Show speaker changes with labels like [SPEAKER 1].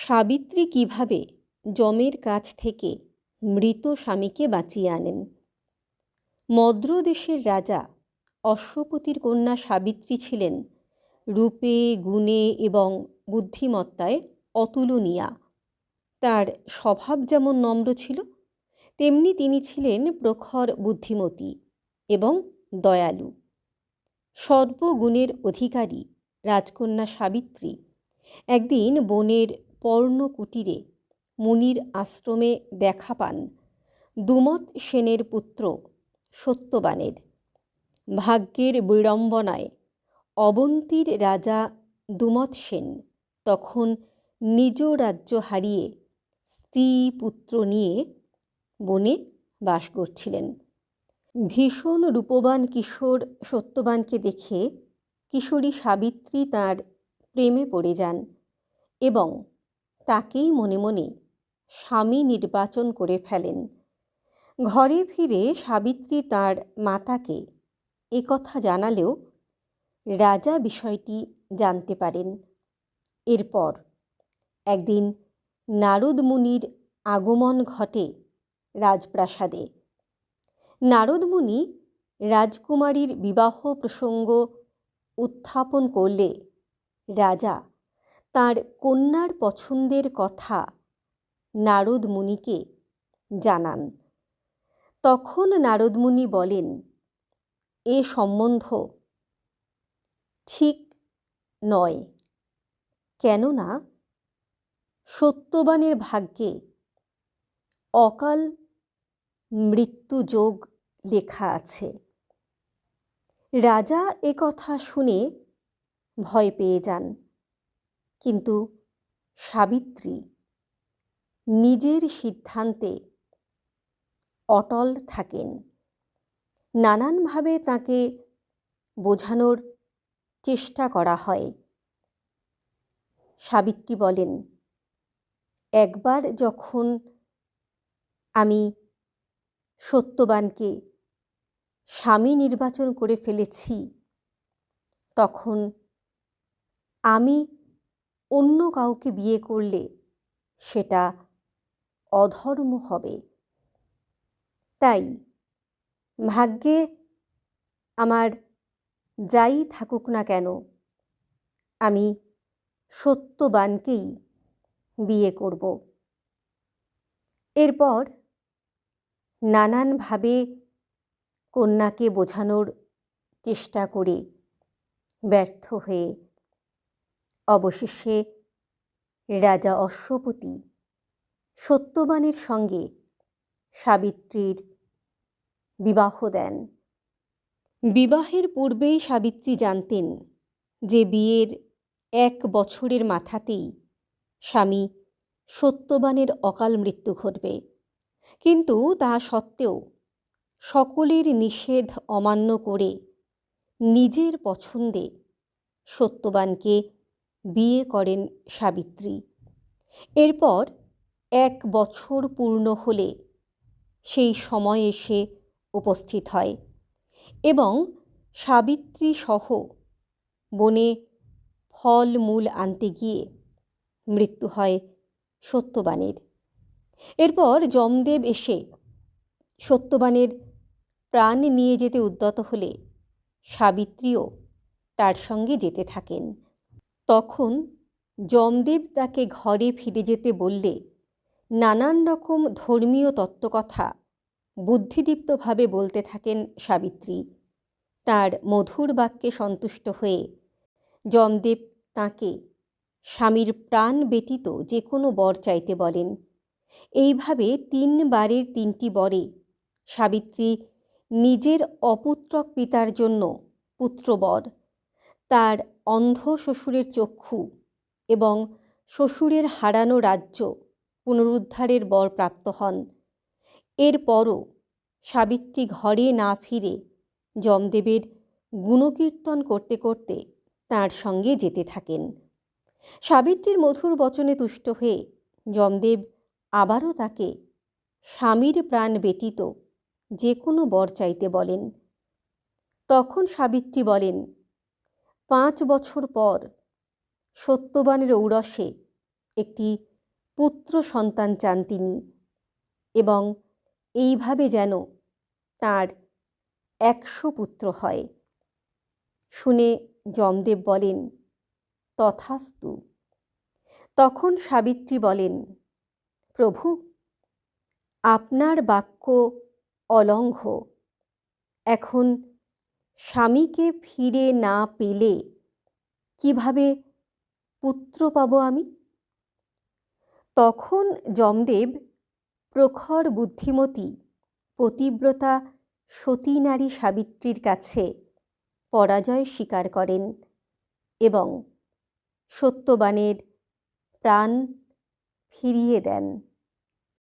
[SPEAKER 1] সাবিত্রী কিভাবে যমের কাছ থেকে মৃত স্বামীকে বাঁচিয়ে আনেন। মদ্র দেশের রাজা অশ্বপতির কন্যা সাবিত্রী ছিলেন রূপে, গুণে এবং বুদ্ধিমত্তায় অতুলনীয়া। তার স্বভাব যেমন নম্র ছিল, তেমনি তিনি ছিলেন প্রখর বুদ্ধিমতী এবং দয়ালু। সর্বগুণের অধিকারী রাজকন্যা সাবিত্রী একদিন বনের পর্ণকুটিরে মুনির আশ্রমে দেখা পান দুমত সেনের পুত্র সত্যবানের। ভাগ্যের বিড়ম্বনায় অবন্তীর রাজা দুমত সেন তখন নিজ রাজ্য হারিয়ে স্ত্রী পুত্র নিয়ে বনে বাস করছিলেন। ভীষণ রূপবান কিশোর সত্যবানকে দেখে কিশোরী সাবিত্রী তাঁর প্রেমে পড়ে যান এবং তাকেই মনে মনে স্বামী নির্বাচন করে ফেলেন। ঘরে ফিরে সাবিত্রী তাঁর মাতাকে একথা জানালেও রাজা বিষয়টি জানতে পারেন। এরপর একদিন নারদ মুনির আগমন ঘটে রাজপ্রাসাদে। নারদ মুনি রাজকুমারীর বিবাহ প্রসঙ্গ উত্থাপন করলে রাজা তাঁর কন্যার পছন্দের কথা নারদ মুনিকে জানান। তখন নারদ মুনি বলেন, এ সম্বন্ধ ঠিক নয়, কেননা সত্যবানের ভাগ্যে অকাল মৃত্যু যোগ লেখা আছে। রাজা একথা শুনে ভয় পেয়ে যান, কিন্তু সাবিত্রী নিজের সিদ্ধান্তে অটল থাকেন। নানানভাবে তাকে বোঝানোর চেষ্টা করা হয়। সাবিত্রী বলেন, একবার যখন আমি সত্যবানকে স্বামী নির্বাচন করে ফেলেছি, তখন আমি অন্য কাউকে বিয়ে করলে সেটা অধর্ম হবে। তাই ভাগ্যে আমার যাই থাকুক না কেন, আমি সত্যবানকেই বিয়ে করব। এরপর নানানভাবে কন্যাকে বোঝানোর চেষ্টা করে ব্যর্থ হয়ে অবশেষে রাজা অশ্বপতি সত্যবানের সঙ্গে সাবিত্রীর বিবাহ দেন। বিবাহের পূর্বেই সাবিত্রী জানতেন যে বিয়ের 1 বছরের মাথাতেই স্বামী সত্যবানের অকাল মৃত্যু ঘটবে, কিন্তু তা সত্ত্বেও সকলের নিষেধ অমান্য করে নিজের পছন্দে সত্যবানকে বিয়ে করেন সাবিত্রী। এরপর 1 বছর পূর্ণ হলে সেই সময় এসে উপস্থিত হয় এবং সাবিত্রী সহ বনে ফল মূল আনতে গিয়ে মৃত্যু হয় সত্যবানের। এরপর যমদেব এসে সত্যবানের প্রাণ নিয়ে যেতে উদ্যত হলে সাবিত্রীও তার সঙ্গে যেতে থাকেন। তখন যমদেব তাকে ঘরে ফিরে যেতে বললে নানান রকম ধর্মীয় তত্ত্বকথা বুদ্ধিদীপ্তভাবে বলতে থাকেন সাবিত্রী। তার মধুর বাক্যে সন্তুষ্ট হয়ে যমদেব তাঁকে স্বামীর প্রাণ ব্যতীত যে কোনো বর চাইতে বলেন। এইভাবে 3 বারের 3টি বরে সাবিত্রী নিজের অপুত্রক পিতার জন্য পুত্রবর, তার অন্ধ শ্বশুরের চক্ষু এবং শ্বশুরের হারানো রাজ্য পুনরুদ্ধারের বর প্রাপ্ত হন। এরপরও সাবিত্রী ঘরে না ফিরে যমদেবের গুণকীর্তন করতে করতে তাঁর সঙ্গে যেতে থাকেন। সাবিত্রীর মধুর বচনে তুষ্ট হয়ে যমদেব আবারও তাকে স্বামীর প্রাণ ব্যতীত যে কোনো বর চাইতে বলেন। তখন সাবিত্রী বলেন, 5 বছর পর সত্যবানের ঔরসে একটি পুত্র সন্তান চান তিনি, এবং এইভাবে যেন তাঁর 100 পুত্র হয়। শুনে যমদেব বলেন, তথাস্তু। তখন সাবিত্রী বলেন, প্রভু, আপনার বাক্য অলঙ্ঘ। এখন স্বামীকে ফিরে না পেলে কিভাবে পুত্র পাব আমি? তখন যমদেব প্রখর বুদ্ধিমতী পতিব্রতা সতী নারী সাবিত্রীর কাছে পরাজয় স্বীকার করেন এবং সত্যবানের প্রাণ ফিরিয়ে দেন।